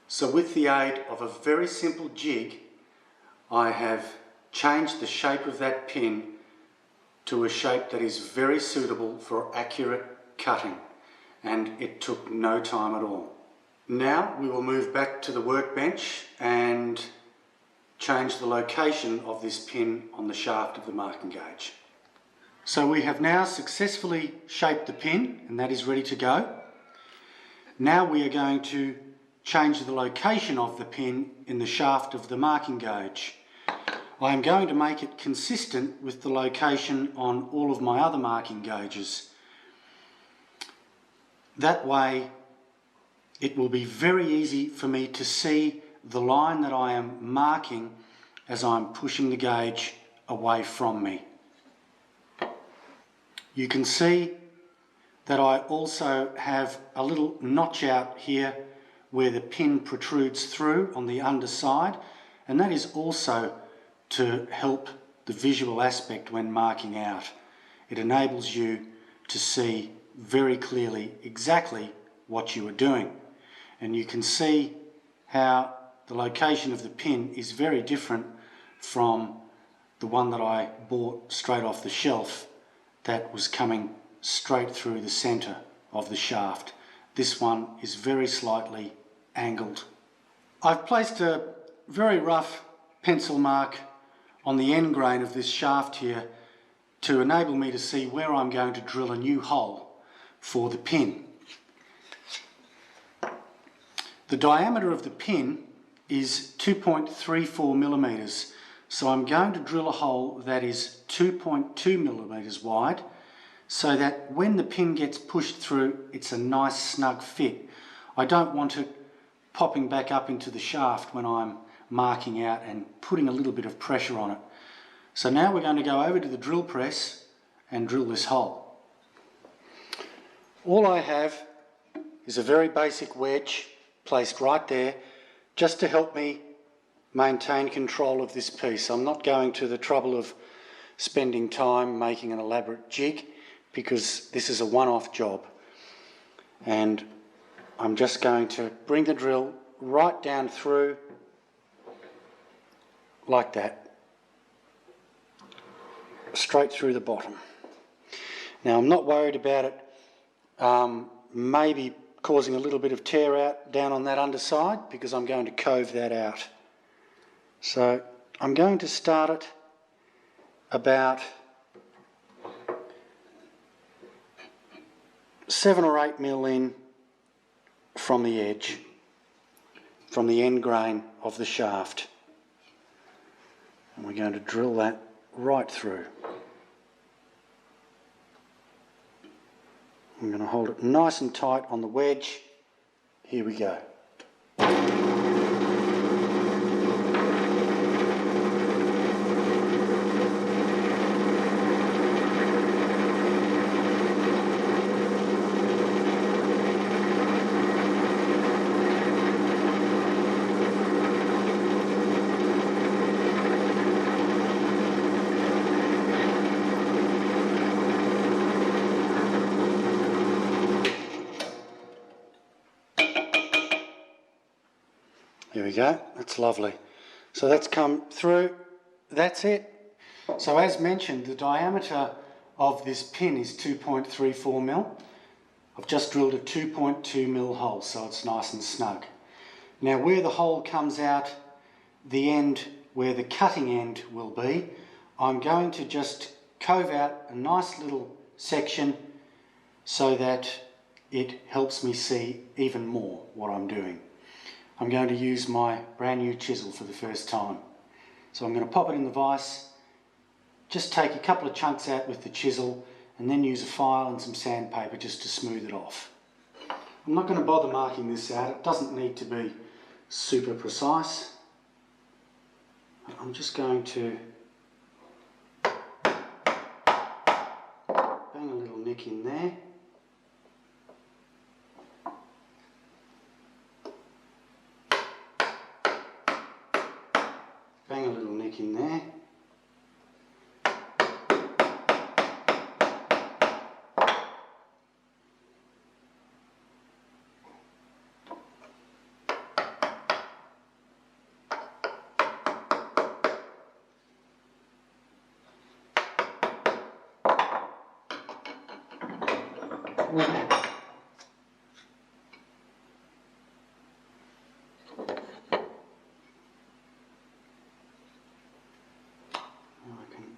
So with the aid of a very simple jig, I have changed the shape of that pin to a shape that is very suitable for accurate cutting, and it took no time at all. Now we will move back to the workbench and change the location of this pin on the shaft of the marking gauge. So we have now successfully shaped the pin, and that is ready to go. Now we are going to change the location of the pin in the shaft of the marking gauge. I am going to make it consistent with the location on all of my other marking gauges. That way it will be very easy for me to see the line that I am marking as I'm pushing the gauge away from me. You can see that I also have a little notch out here where the pin protrudes through on the underside, and that is also to help the visual aspect when marking out. It enables you to see very clearly exactly what you are doing, and you can see how the location of the pin is very different from the one that I bought straight off the shelf that was coming straight through the centre of the shaft. This one is very slightly angled. I've placed a very rough pencil mark on the end grain of this shaft here to enable me to see where I'm going to drill a new hole for the pin. The diameter of the pin is 2.34 millimetres, so I'm going to drill a hole that is 2.2 millimetres wide, so that when the pin gets pushed through, it's a nice snug fit. I don't want it popping back up into the shaft when I'm marking out and putting a little bit of pressure on it. So now we're going to go over to the drill press and drill this hole. All I have is a very basic wedge placed right there just to help me maintain control of this piece. I'm not going to the trouble of spending time making an elaborate jig because this is a one-off job, and I'm just going to bring the drill right down through like that, straight through the bottom. Now I'm not worried about it maybe causing a little bit of tear out down on that underside, because I'm going to cove that out. So I'm going to start it about 7 or 8 mil in from the edge, from the end grain of the shaft. And we're going to drill that right through. I'm going to hold it nice and tight on the wedge. Here we go. There we go, that's lovely. So that's come through, that's it. So as mentioned, the diameter of this pin is 2.34 mil. I've just drilled a 2.2 mil hole, so it's nice and snug. Now where the hole comes out, the end where the cutting end will be, I'm going to just cove out a nice little section so that it helps me see even more what I'm doing. I'm going to use my brand new chisel for the first time. So I'm going to pop it in the vise, just take a couple of chunks out with the chisel, and then use a file and some sandpaper just to smooth it off. I'm not going to bother marking this out, it doesn't need to be super precise. I'm just going to bang a little nick in there. Bang a little nick in there.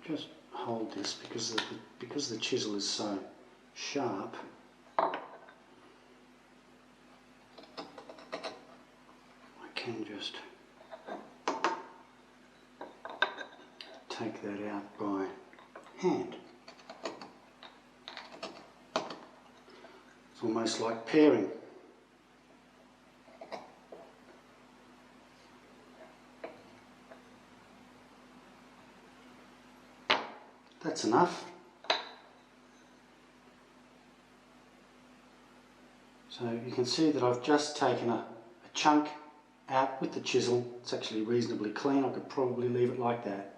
Just hold this because the chisel is so sharp. I can just take that out by hand. It's almost like paring. That's enough. So you can see that I've just taken a chunk out with the chisel. It's actually reasonably clean. I could probably leave it like that.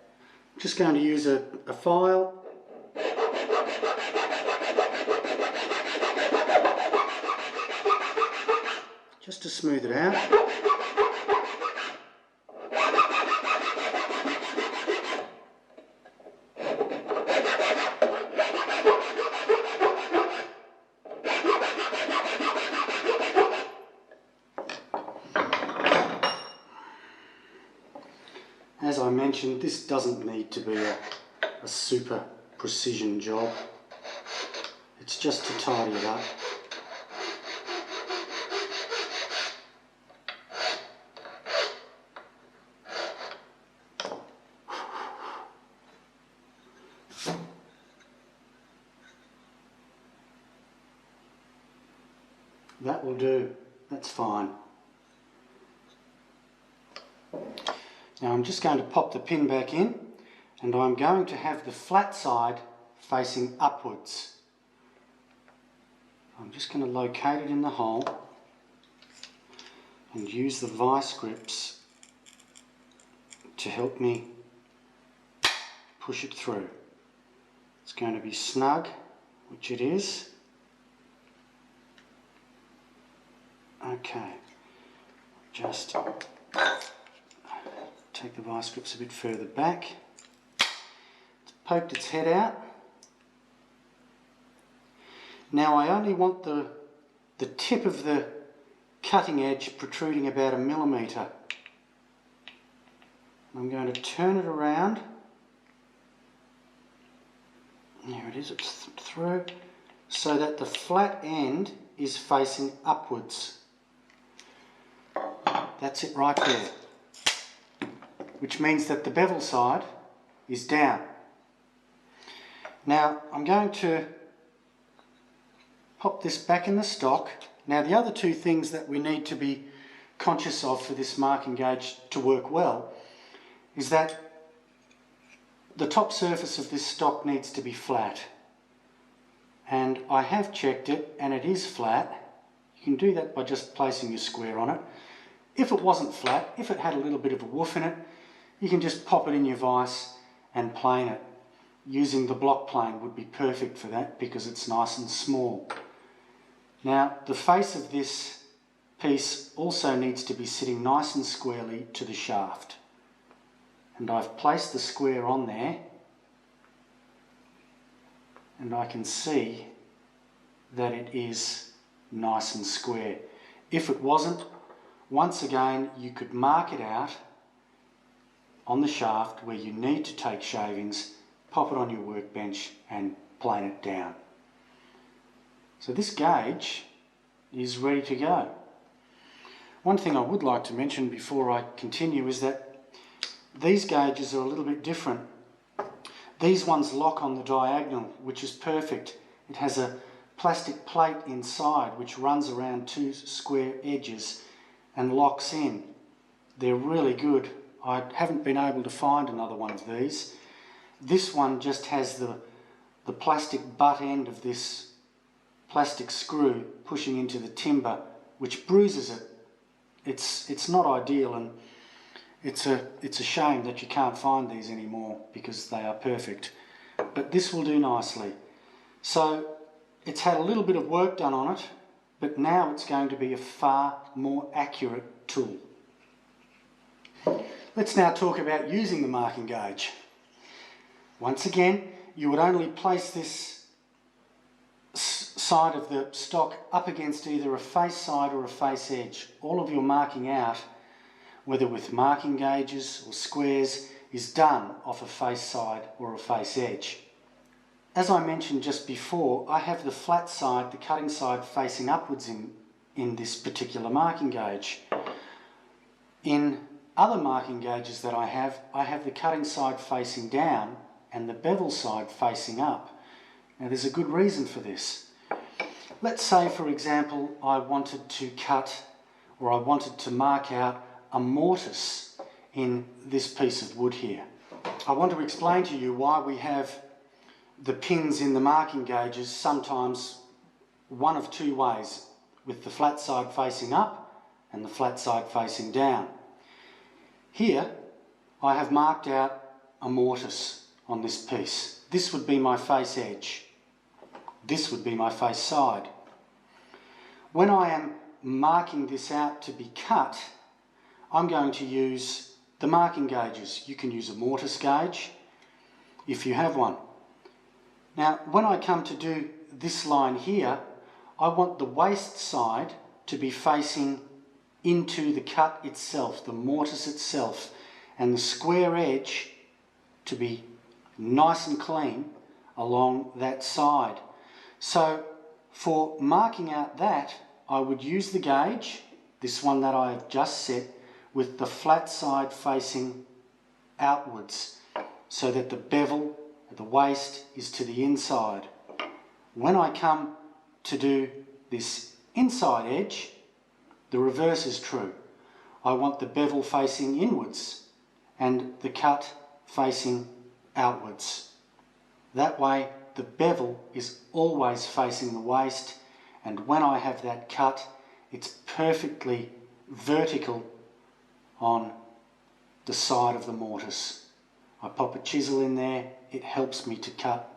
I'm just going to use a file. Just to smooth it out. As I mentioned, this doesn't need to be a super precision job. It's just to tidy it up. That will do. That's fine. Now I'm just going to pop the pin back in, and I'm going to have the flat side facing upwards. I'm just going to locate it in the hole and use the vice grips to help me push it through. It's going to be snug, which it is. Okay, just take the vice grips a bit further back. It's poked its head out. Now I only want the tip of the cutting edge protruding about 1 millimetre. I'm going to turn it around. There it is, it's through, so that the flat end is facing upwards. That's it right there. Which means that the bevel side is down. Now I'm going to pop this back in the stock. Now the other two things that we need to be conscious of for this marking gauge to work well is that the top surface of this stock needs to be flat. And I have checked it and it is flat. You can do that by just placing your square on it. If it wasn't flat, if it had a little bit of a woof in it, you can just pop it in your vise and plane it. Using the block plane would be perfect for that because it's nice and small. Now the face of this piece also needs to be sitting nice and squarely to the shaft. And I've placed the square on there and I can see that it is nice and square. If it wasn't, once again you could mark it out on the shaft where you need to take shavings, pop it on your workbench and plane it down. So this gauge is ready to go. One thing I would like to mention before I continue is that these gauges are a little bit different. These ones lock on the diagonal, which is perfect. It has a plastic plate inside which runs around 2 square edges and locks in. They're really good. I haven't been able to find another one of these. This one just has the plastic butt end of this plastic screw pushing into the timber, which bruises it. It's not ideal, and it's a shame that you can't find these anymore because they are perfect. But this will do nicely. So it's had a little bit of work done on it, but now it's going to be a far more accurate tool. Let's now talk about using the marking gauge. Once again, you would only place this side of the stock up against either a face side or a face edge. All of your marking out, whether with marking gauges or squares, is done off a face side or a face edge. As I mentioned just before, I have the flat side, the cutting side, facing upwards in this particular marking gauge. In other marking gauges that I have the cutting side facing down and the bevel side facing up. Now there's a good reason for this. Let's say, for example, I wanted to cut, or I wanted to mark out a mortise in this piece of wood here. I want to explain to you why we have the pins in the marking gauges sometimes one of two ways, with the flat side facing up and the flat side facing down. Here I have marked out a mortise on this piece. This would be my face edge. This would be my face side. When I am marking this out to be cut, I'm going to use the marking gauges. You can use a mortise gauge if you have one. Now, when I come to do this line here, I want the waste side to be facing into the cut itself, the mortise itself, and the square edge to be nice and clean along that side. So for marking out that, I would use the gauge, this one that I have just set, with the flat side facing outwards, so that the bevel at the waist is to the inside. When I come to do this inside edge, the reverse is true. I want the bevel facing inwards and the cut facing outwards. That way the bevel is always facing the waist, and when I have that cut, it's perfectly vertical on the side of the mortise. I pop a chisel in there, it helps me to cut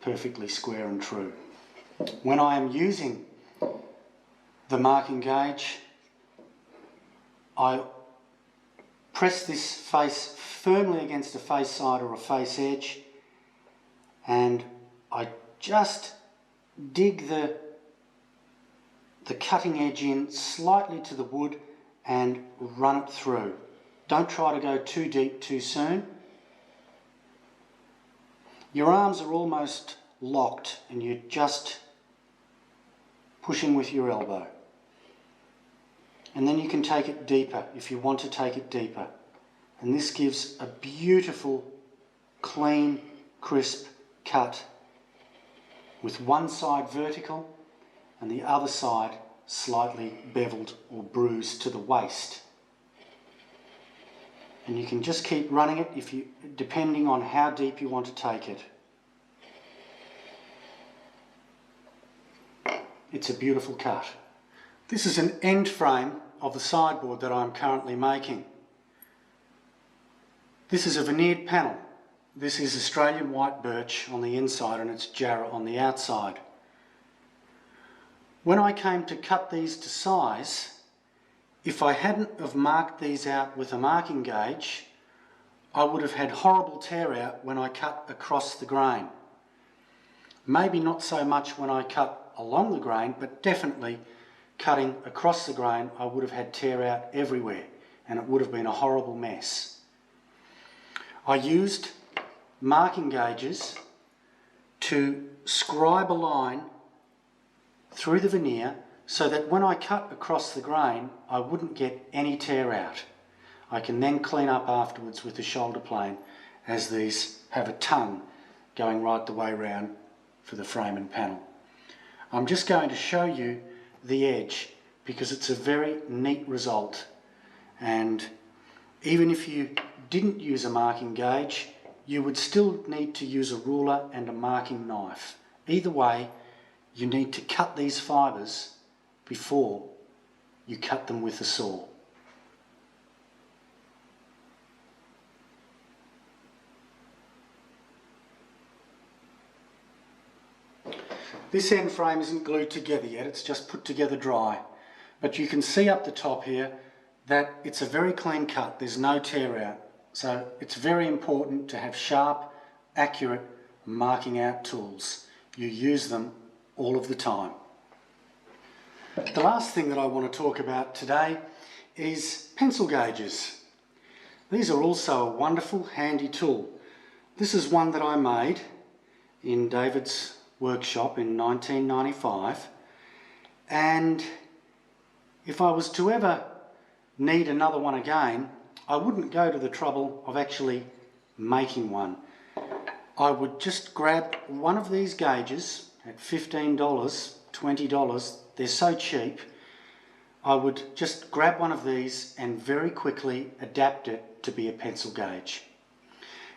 perfectly square and true. When I am using the marking gauge, I press this face firmly against a face side or a face edge, and I just dig the cutting edge in slightly to the wood and run it through. Don't try to go too deep too soon. Your arms are almost locked and you're just pushing with your elbow. And then you can take it deeper if you want to take it deeper. And this gives a beautiful, clean, crisp cut with one side vertical and the other side slightly beveled or bruised to the waist. And you can just keep running it depending on how deep you want to take it. It's a beautiful cut. This is an end frame of the sideboard that I'm currently making. This is a veneered panel. This is Australian white birch on the inside and it's jarrah on the outside. When I came to cut these to size, if I hadn't have marked these out with a marking gauge, I would have had horrible tear out when I cut across the grain. Maybe not so much when I cut along the grain, but definitely cutting across the grain, I would have had tear out everywhere and it would have been a horrible mess. I used marking gauges to scribe a line through the veneer so that when I cut across the grain, I wouldn't get any tear out. I can then clean up afterwards with the shoulder plane, as these have a tongue going right the way round for the frame and panel. I'm just going to show you the edge because it's a very neat result, and even if you didn't use a marking gauge, you would still need to use a ruler and a marking knife. Either way, you need to cut these fibres before you cut them with a saw. This end frame isn't glued together yet, it's just put together dry. But you can see up the top here that it's a very clean cut, there's no tear out. So it's very important to have sharp, accurate marking out tools. You use them all of the time. The last thing that I want to talk about today is pencil gauges. These are also a wonderful, handy tool. This is one that I made in David's workshop in 1995, and if I was to ever need another one again, I wouldn't go to the trouble of actually making one. I would just grab one of these gauges at $15, $20, they're so cheap. I would just grab one of these and very quickly adapt it to be a pencil gauge.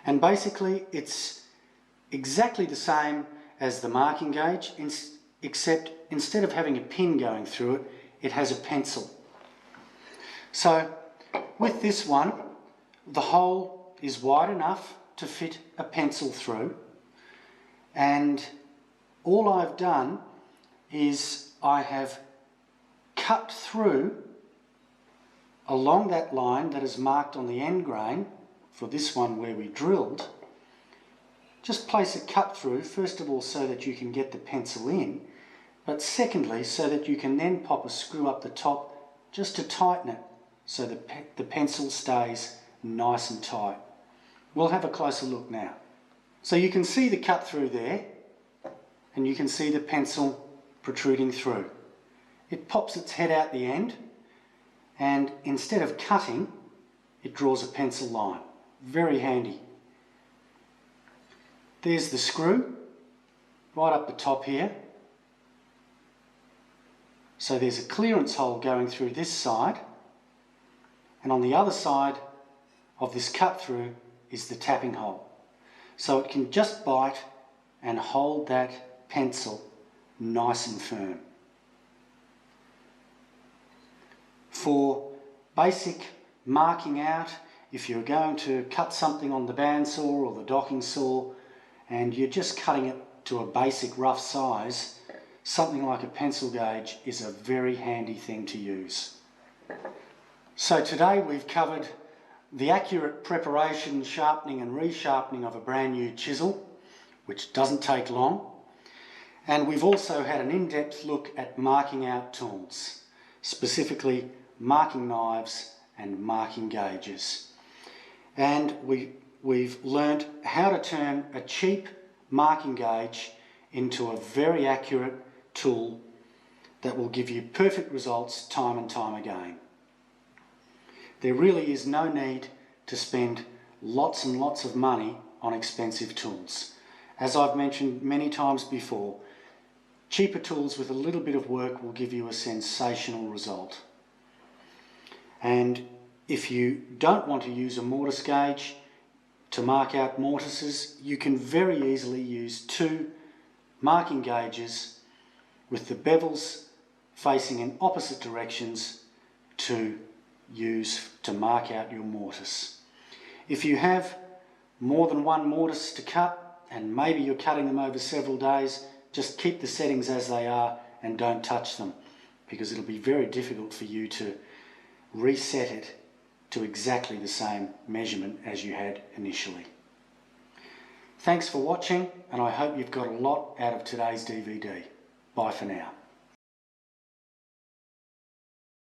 And basically it's exactly the same as the marking gauge, except instead of having a pin going through it, it has a pencil. So with this one, the hole is wide enough to fit a pencil through, and all I've done is I have cut through along that line that is marked on the end grain for this one where we drilled. Just place a cut through, first of all so that you can get the pencil in, but secondly so that you can then pop a screw up the top just to tighten it so the pencil stays nice and tight. We'll have a closer look now. So you can see the cut through there, and you can see the pencil protruding through. It pops its head out the end, and instead of cutting, it draws a pencil line. Very handy. There's the screw right up the top here. So there's a clearance hole going through this side, and on the other side of this cut through is the tapping hole. So it can just bite and hold that pencil nice and firm. For basic marking out, if you're going to cut something on the bandsaw or the docking saw and you're just cutting it to a basic rough size, something like a pencil gauge is a very handy thing to use. So today we've covered the accurate preparation, sharpening and resharpening of a brand new chisel, which doesn't take long. And we've also had an in-depth look at marking out tools, specifically marking knives and marking gauges. And we've learnt how to turn a cheap marking gauge into a very accurate tool that will give you perfect results time and time again. There really is no need to spend lots and lots of money on expensive tools. As I've mentioned many times before, cheaper tools with a little bit of work will give you a sensational result. And if you don't want to use a mortise gauge to mark out mortises, you can very easily use two marking gauges with the bevels facing in opposite directions to use to mark out your mortise. If you have more than one mortise to cut, and maybe you're cutting them over several days, just keep the settings as they are and don't touch them, because it'll be very difficult for you to reset it to exactly the same measurement as you had initially. Thanks for watching, and I hope you've got a lot out of today's DVD. Bye for now.